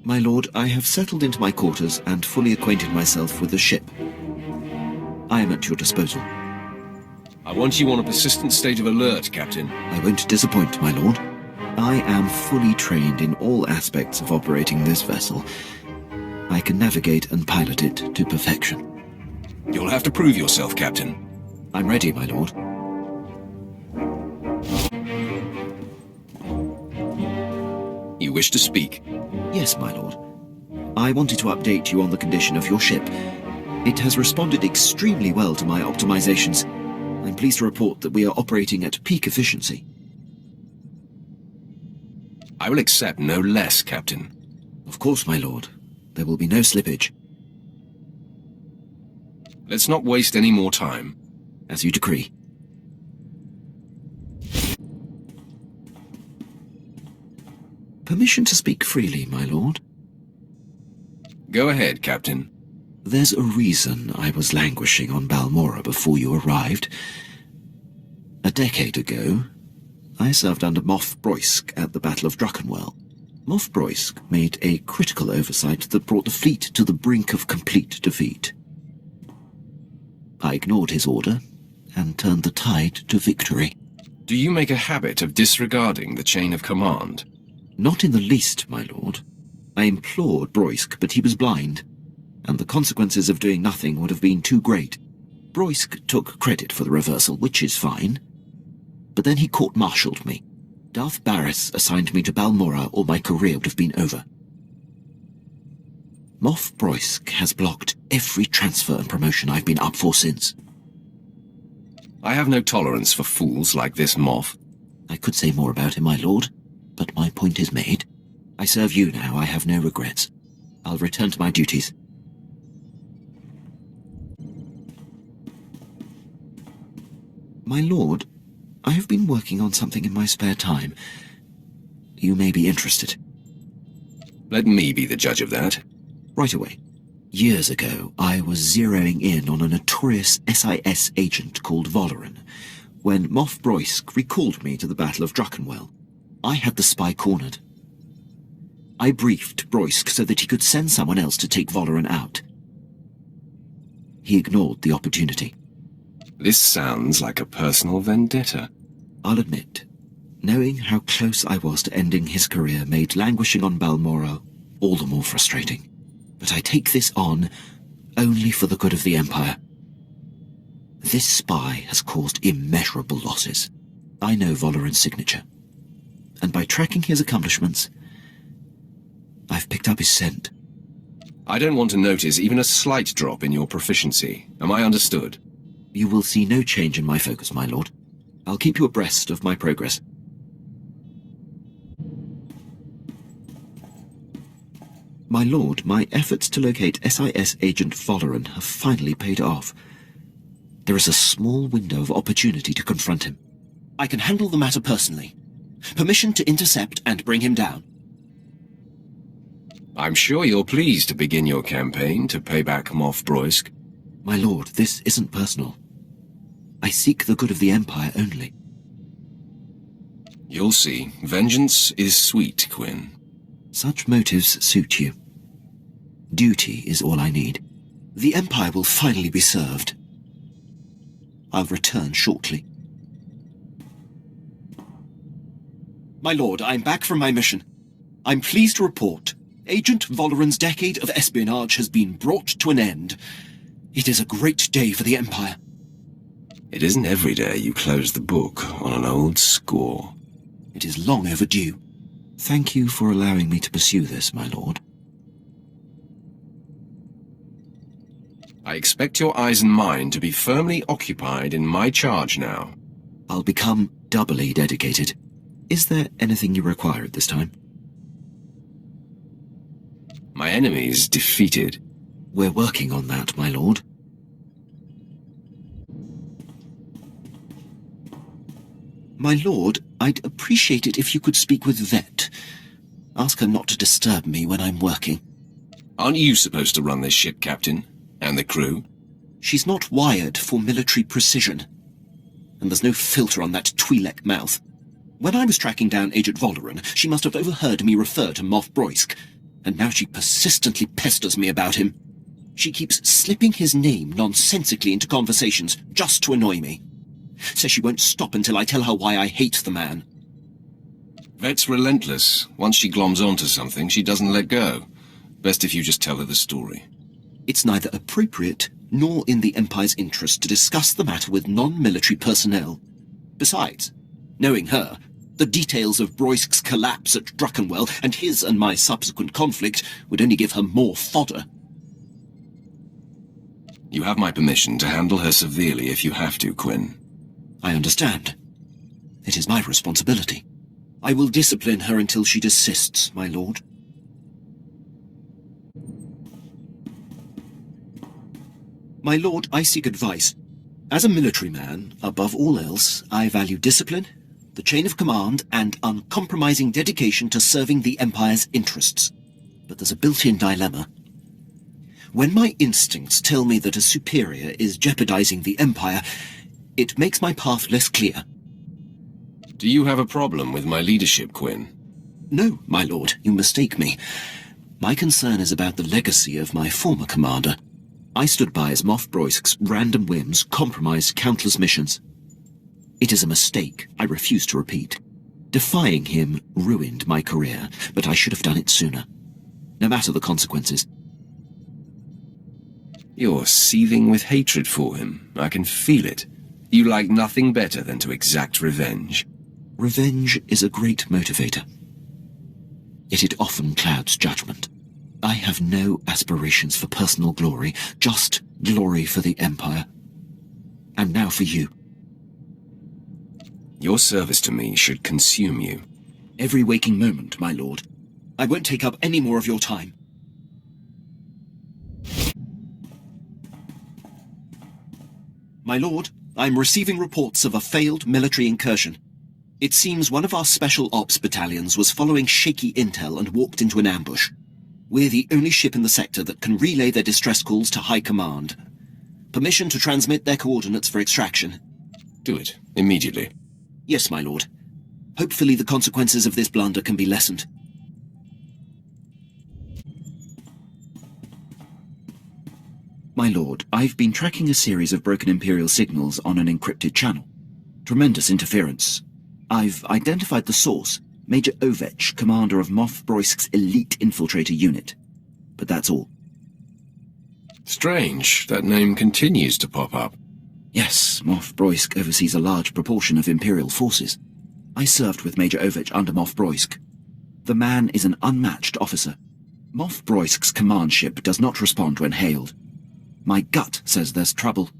My lord, I have settled into my quarters and fully acquainted myself with the ship. I am at your disposal. I want you on a persistent state of alert, Captain. I won't disappoint, my lord. I am fully trained in all aspects of operating this vessel. I can navigate and pilot it to perfection. You'll have to prove yourself, Captain. I'm ready, my lord. You wish to speak? Yes, my lord. I wanted to update you on the condition of your ship. It has responded extremely well to my optimizations. I'm pleased to report that we are operating at peak efficiency. I will accept no less, Captain. Of course, my lord. There will be no slippage. Let's not waste any more time. As you decree. Permission to speak freely, my lord? Go ahead, Captain. There's a reason I was languishing on Balmora before you arrived. A decade ago, I served under Moff Broysk at the Battle of Druckenwell. Moff Broysk made a critical oversight that brought the fleet to the brink of complete defeat. I ignored his order and turned the tide to victory. Do you make a habit of disregarding the chain of command? Not in the least, my lord. I implored Broysk, but he was blind, and the consequences of doing nothing would have been too great. Broysk took credit for the reversal, which is fine. But then he court-martialed me. Darth Barris assigned me to Balmora, or my career would have been over. Moff Broysk has blocked every transfer and promotion I've been up for since. I have no tolerance for fools like this Moff. I could say more about him, my lord, but my point is made. I serve you now, I have no regrets. I'll return to my duties. My lord, I have been working on something in my spare time. You may be interested. Let me be the judge of that. Right away. Years ago, I was zeroing in on a notorious SIS agent called Valoran, when Moff Broysk recalled me to the Battle of Druckenwell. I had the spy cornered. I briefed Broysk so that he could send someone else to take Valoran out. He ignored the opportunity. This sounds like a personal vendetta. I'll admit, knowing how close I was to ending his career made languishing on Balmora all the more frustrating. But I take this on only for the good of the Empire. This spy has caused immeasurable losses. I know Valoran's signature, and by tracking his accomplishments, I've picked up his scent. I don't want to notice even a slight drop in your proficiency. Am I understood? You will see no change in my focus, my lord. I'll keep you abreast of my progress. My lord, my efforts to locate SIS agent Valoran have finally paid off. There is a small window of opportunity to confront him. I can handle the matter personally. Permission to intercept and bring him down. I'm sure you're pleased to begin your campaign to pay back Moff Broysk. My lord, this isn't personal. I seek the good of the Empire only. You'll see. Vengeance is sweet, Quinn. Such motives suit you. Duty is all I need. The Empire will finally be served. I'll return shortly. My lord, I'm back from my mission. I'm pleased to report Agent Valoran's decade of espionage has been brought to an end. It is a great day for the Empire. It isn't every day you close the book on an old score. It is long overdue. Thank you for allowing me to pursue this, my lord. I expect your eyes and mine to be firmly occupied in my charge now. I'll become doubly dedicated. Is there anything you require at this time? My enemy's defeated. We're working on that, my lord. My lord, I'd appreciate it if you could speak with Vet. Ask her not to disturb me when I'm working. Aren't you supposed to run this ship, Captain? And the crew? She's not wired for military precision. And there's no filter on that Twi'lek mouth. When I was tracking down Agent Valoran, she must have overheard me refer to Moff Broysk. and now she persistently pesters me about him. She keeps slipping his name nonsensically into conversations just to annoy me. Says she won't stop until I tell her why I hate the man. Vet's relentless. Once she gloms onto something, she doesn't let go. Best if you just tell her the story. It's neither appropriate nor in the Empire's interest to discuss the matter with non-military personnel. Besides, knowing her, the details of Broisk's collapse at Druckenwell and his and my subsequent conflict would only give her more fodder. You have my permission to handle her severely if you have to, Quinn. I understand. It is my responsibility. I will discipline her until she desists, my lord. My lord, I seek advice. As a military man, above all else, I value discipline, the chain of command, and uncompromising dedication to serving the Empire's interests. But there's a built-in dilemma. When my instincts tell me that a superior is jeopardizing the Empire, it makes my path less clear. Do you have a problem with my leadership, Quinn? No, my lord, you mistake me. My concern is about the legacy of my former commander. I stood by as Moff Broisk's random whims compromised countless missions. It is a mistake I refuse to repeat. Defying him ruined my career, but I should have done it sooner. No matter the consequences. You're seething with hatred for him. I can feel it. You like nothing better than to exact revenge. Revenge is a great motivator. Yet it often clouds judgment. I have no aspirations for personal glory, just glory for the Empire. And now for you. Your service to me should consume you. Every waking moment, my lord. I won't take up any more of your time. My lord, I'm receiving reports of a failed military incursion. It seems one of our special ops battalions was following shaky intel and walked into an ambush. We're the only ship in the sector that can relay their distress calls to High Command. Permission to transmit their coordinates for extraction. Do it, immediately. Yes, my lord. Hopefully the consequences of this blunder can be lessened. My lord, I've been tracking a series of broken Imperial signals on an encrypted channel. Tremendous interference. I've identified the source, Major Ovech, commander of Moff Broisk's elite infiltrator unit. But that's all. Strange, that name continues to pop up. Yes, Moff Broisk oversees a large proportion of Imperial forces. I served with Major Ovech under Moff Broisk. The man is an unmatched officer. Moff Broisk's command ship does not respond when hailed. My gut says there's trouble.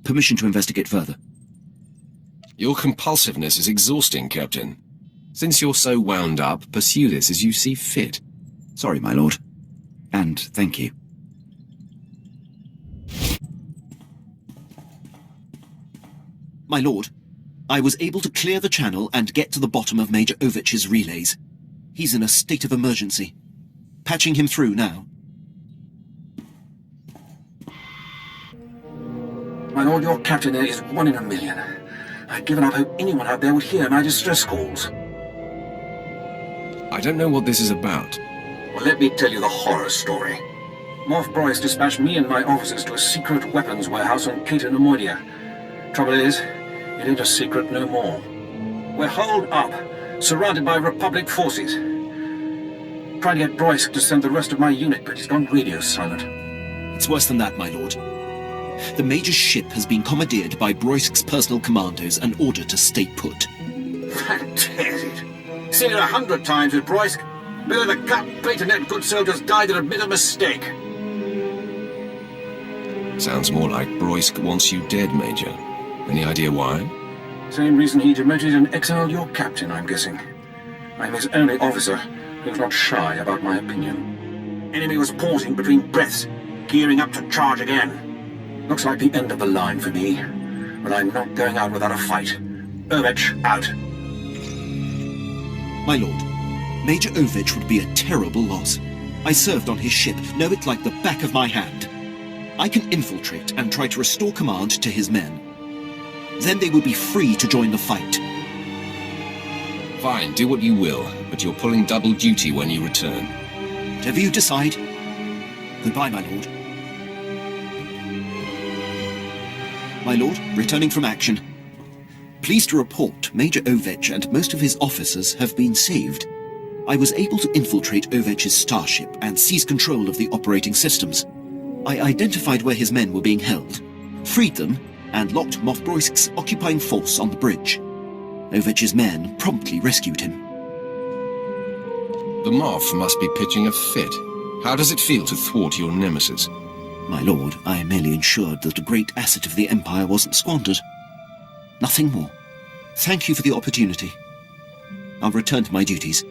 Permission to investigate further. Your compulsiveness is exhausting, Captain. Since you're so wound up, pursue this as you see fit. Sorry, my lord. And thank you. My lord, I was able to clear the channel and get to the bottom of Major Ovech's relays. He's in a state of emergency. Patching him through now. My lord, your captain there is 1 in a million. I'd given up hope anyone out there would hear my distress calls. I don't know what this is about. Well, let me tell you the horror story. Moff Broisk dispatched me and my officers to a secret weapons warehouse on Cato Nemoidia. Trouble is, it ain't a secret no more. We're holed up, surrounded by Republic forces. Trying to get Broisk to send the rest of my unit, but he's gone radio silent. It's worse than that, my lord. The Major's ship has been commandeered by Broisk's personal commandos and ordered to stay put. Fantastic. Seen it 100 times with Broisk. Bill of the gut, bait-and-net good soldiers died and admit a mistake. Sounds more like Broisk wants you dead, Major. Any idea why? Same reason he demoted and exiled your captain, I'm guessing. I'm his only officer who's not shy about my opinion. Enemy was pausing between breaths, gearing up to charge again. Looks like the end of the line for me, but I'm not going out without a fight. Ovech, out. My lord, Major Ovech would be a terrible loss. I served on his ship, know it like the back of my hand. I can infiltrate and try to restore command to his men. Then they will be free to join the fight. Fine, do what you will, but you're pulling double duty when you return. Whatever you decide. Goodbye, my lord. My lord, returning from action. Pleased to report Major Ovech and most of his officers have been saved. I was able to infiltrate Ovech's starship and seize control of the operating systems. I identified where his men were being held, freed them, and locked Moff Broisk's occupying force on the bridge. Ovech's men promptly rescued him. The Moff must be pitching a fit. How does it feel to thwart your nemesis? My lord, I merely ensured that a great asset of the Empire wasn't squandered. Nothing more. Thank you for the opportunity. I'll return to my duties.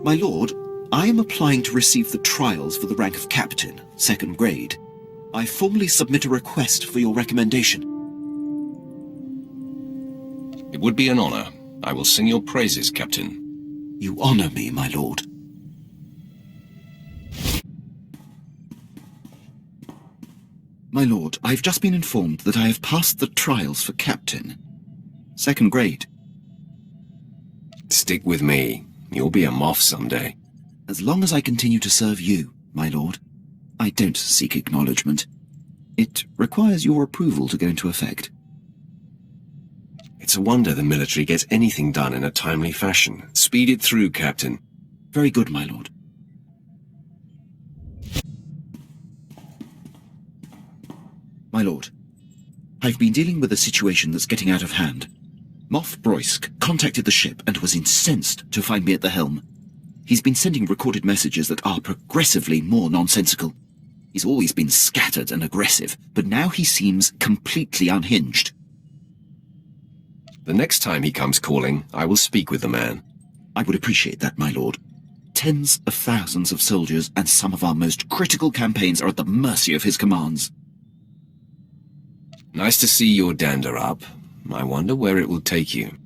My lord, I am applying to receive the trials for the rank of Captain, 2nd grade. I formally submit a request for your recommendation. It would be an honor. I will sing your praises, Captain. You honor me, my lord. My lord, I've just been informed that I have passed the trials for Captain. 2nd grade. Stick with me. You'll be a Moff someday. As long as I continue to serve you, my lord, I don't seek acknowledgement. It requires your approval to go into effect. It's a wonder the military gets anything done in a timely fashion. Speed it through, Captain. Very good, my lord. My lord, I've been dealing with a situation that's getting out of hand. Moff Broisk contacted the ship and was incensed to find me at the helm. He's been sending recorded messages that are progressively more nonsensical. He's always been scattered and aggressive, but now he seems completely unhinged. The next time he comes calling, I will speak with the man. I would appreciate that, my lord. Tens of thousands of soldiers and some of our most critical campaigns are at the mercy of his commands. Nice to see your dander up. I wonder where it will take you.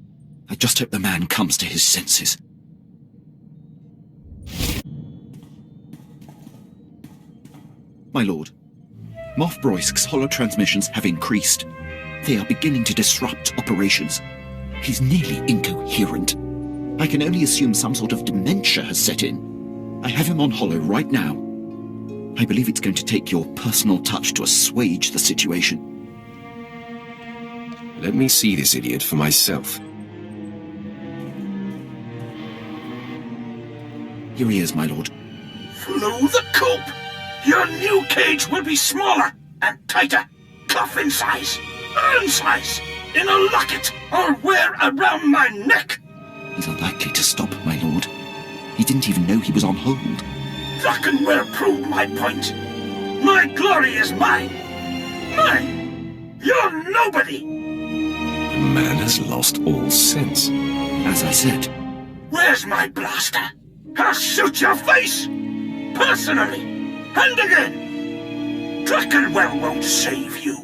I just hope the man comes to his senses. My lord, Moff Broisk's holotransmissions have increased. They are beginning to disrupt operations. He's nearly incoherent. I can only assume some sort of dementia has set in. I have him on holo right now. I believe it's going to take your personal touch to assuage the situation. Let me see this idiot for myself. Here he is, my lord. Flew the coop! Your new cage will be smaller and tighter. Coffin size, urn size, in a locket or wear around my neck. He's unlikely to stop, my lord. He didn't even know he was on hold. Drachenware proved my point. My glory is mine. Mine. You're nobody. The man has lost all sense. As I said. Where's my blaster? I'll shoot your face! Personally! And again! Drachenwell won't save you.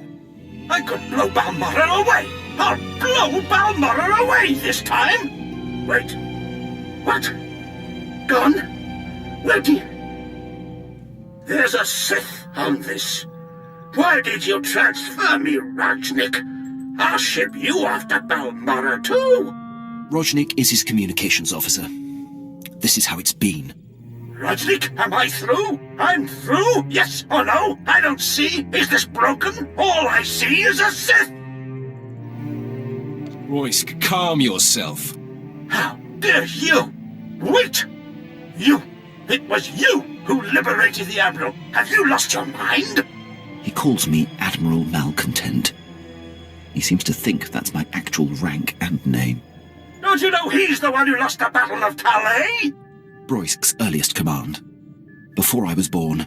I could blow Balmoral away! I'll blow Balmoral away this time! Wait. What? Gone? Ready? There's a Sith on this. Why did you transfer me, Rajnik? I'll ship you off to Balmoral too! Rojnik is his communications officer. This is how it's been. Rajnik, am I through? I'm through? Yes or no? I don't see. Is this broken? All I see is a Sith! Roysk, calm yourself. How dare you? Wait! You! It was you who liberated the Admiral. Have you lost your mind? He calls me Admiral Malcontent. He seems to think that's my actual rank and name. Don't you know he's the one who lost the Battle of Calais? Broisk's earliest command. Before I was born.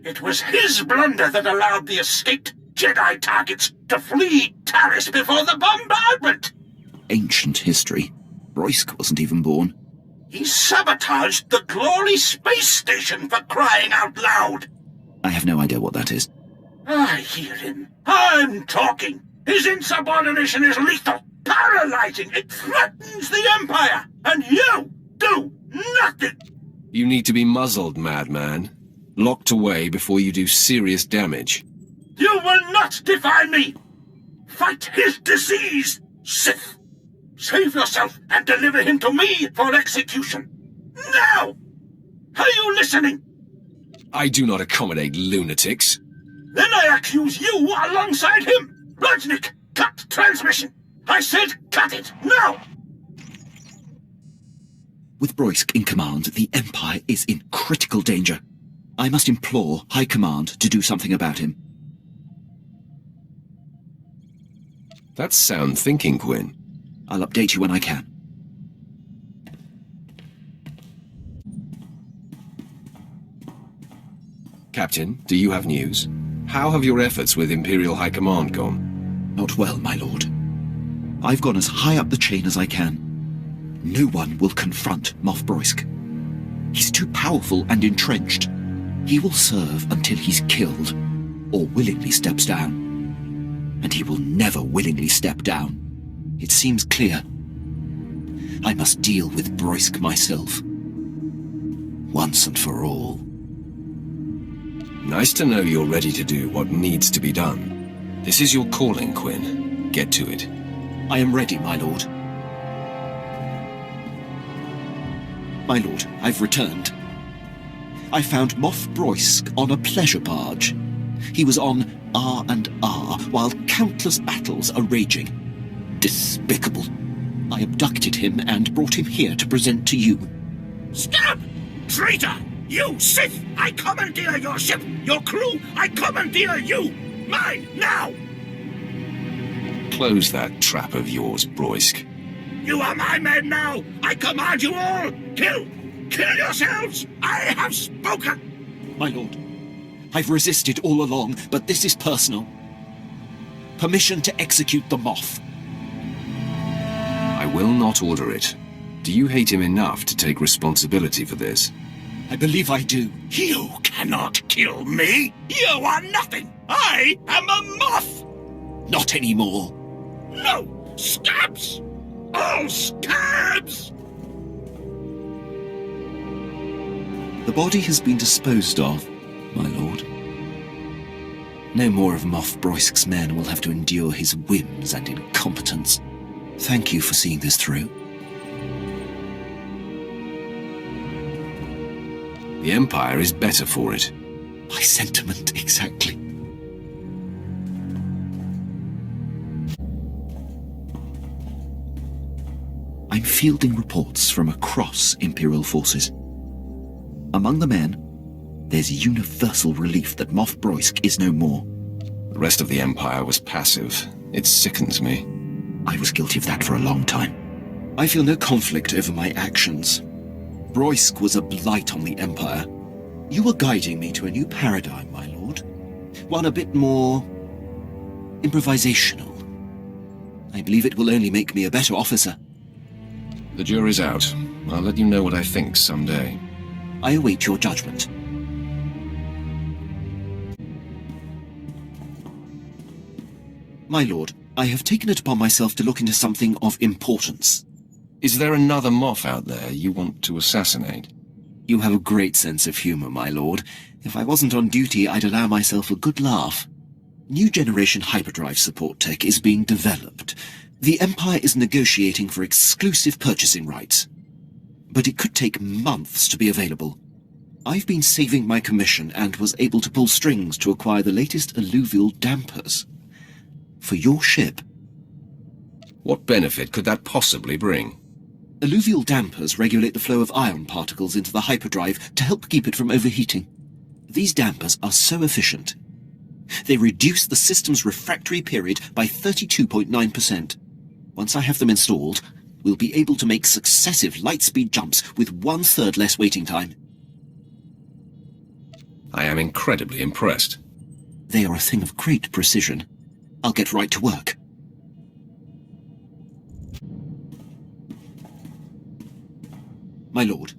It was his blunder that allowed the escaped Jedi targets to flee Taris before the bombardment. Ancient history. Broisk wasn't even born. He sabotaged the Glory Space Station, for crying out loud. I have no idea what that is. I hear him. I'm talking. His insubordination is lethal, paralyzing. It threatens the Empire. And you do nothing. You need to be muzzled, madman. Locked away before you do serious damage. You will not defy me. Fight his disease, Sith. Save yourself and deliver him to me for execution. Now! Are you listening? I do not accommodate lunatics. Then I accuse you alongside him! Rajnik, cut transmission! I said cut it, now! With Broysk in command, the Empire is in critical danger. I must implore High Command to do something about him. That's sound thinking, Quinn. I'll update you when I can. Captain, do you have news? How have your efforts with Imperial High Command gone? Not well, my lord. I've gone as high up the chain as I can. No one will confront Moff Broysk. He's too powerful and entrenched. He will serve until he's killed, or willingly steps down. And he will never willingly step down. It seems clear. I must deal with Broysk myself. Once and for all. Nice to know you're ready to do what needs to be done. This is your calling, Quinn. Get to it. I am ready, my lord. My lord, I've returned. I found Moff Broysk on a pleasure barge. He was on R&R while countless battles are raging. Despicable. I abducted him and brought him here to present to you. Stop! Traitor! You, Sith! I commandeer your ship! Your crew! I commandeer you! Mine, now! Close that trap of yours, Broysk. You are my men now! I command you all! Kill! Kill yourselves! I have spoken! My lord, I've resisted all along, but this is personal. Permission to execute the Moff. I will not order it. Do you hate him enough to take responsibility for this? I believe I do. You cannot kill me! You are nothing! I am a Moff! Not anymore. No! Scabs! All scabs! The body has been disposed of, my lord. No more of Moff Broysk's men will have to endure his whims and incompetence. Thank you for seeing this through. The Empire is better for it. My sentiment, exactly. I'm fielding reports from across Imperial forces. Among the men, there's universal relief that Moff Broysk is no more. The rest of the Empire was passive. It sickens me. I was guilty of that for a long time. I feel no conflict over my actions. Broysk was a blight on the Empire. You were guiding me to a new paradigm, my lord. One a bit more improvisational. I believe it will only make me a better officer. The jury's out. I'll let you know what I think someday. I await your judgment. My lord, I have taken it upon myself to look into something of importance. Is there another Moff out there you want to assassinate? You have a great sense of humor, my lord. If I wasn't on duty, I'd allow myself a good laugh. New generation hyperdrive support tech is being developed. The Empire is negotiating for exclusive purchasing rights. But it could take months to be available. I've been saving my commission and was able to pull strings to acquire the latest alluvial dampers. For your ship. What benefit could that possibly bring? Alluvial dampers regulate the flow of ion particles into the hyperdrive to help keep it from overheating. These dampers are so efficient. They reduce the system's refractory period by 32.9%. Once I have them installed, we'll be able to make successive light-speed jumps with 1/3 less waiting time. I am incredibly impressed. They are a thing of great precision. I'll get right to work. My lord,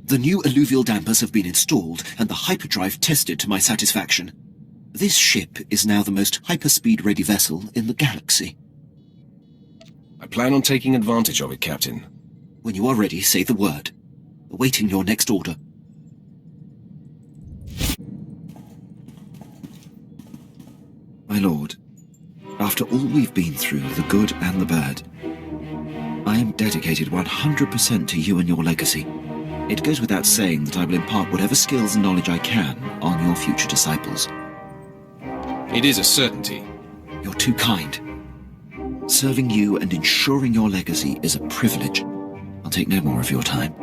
the new alluvial dampers have been installed and the hyperdrive tested to my satisfaction. This ship is now the most hyperspeed-ready vessel in the galaxy. I plan on taking advantage of it, Captain. When you are ready, say the word. Awaiting your next order. My lord, after all we've been through, the good and the bad, I am dedicated 100% to you and your legacy. It goes without saying that I will impart whatever skills and knowledge I can on your future disciples. It is a certainty. You're too kind. Serving you and ensuring your legacy is a privilege. I'll take no more of your time.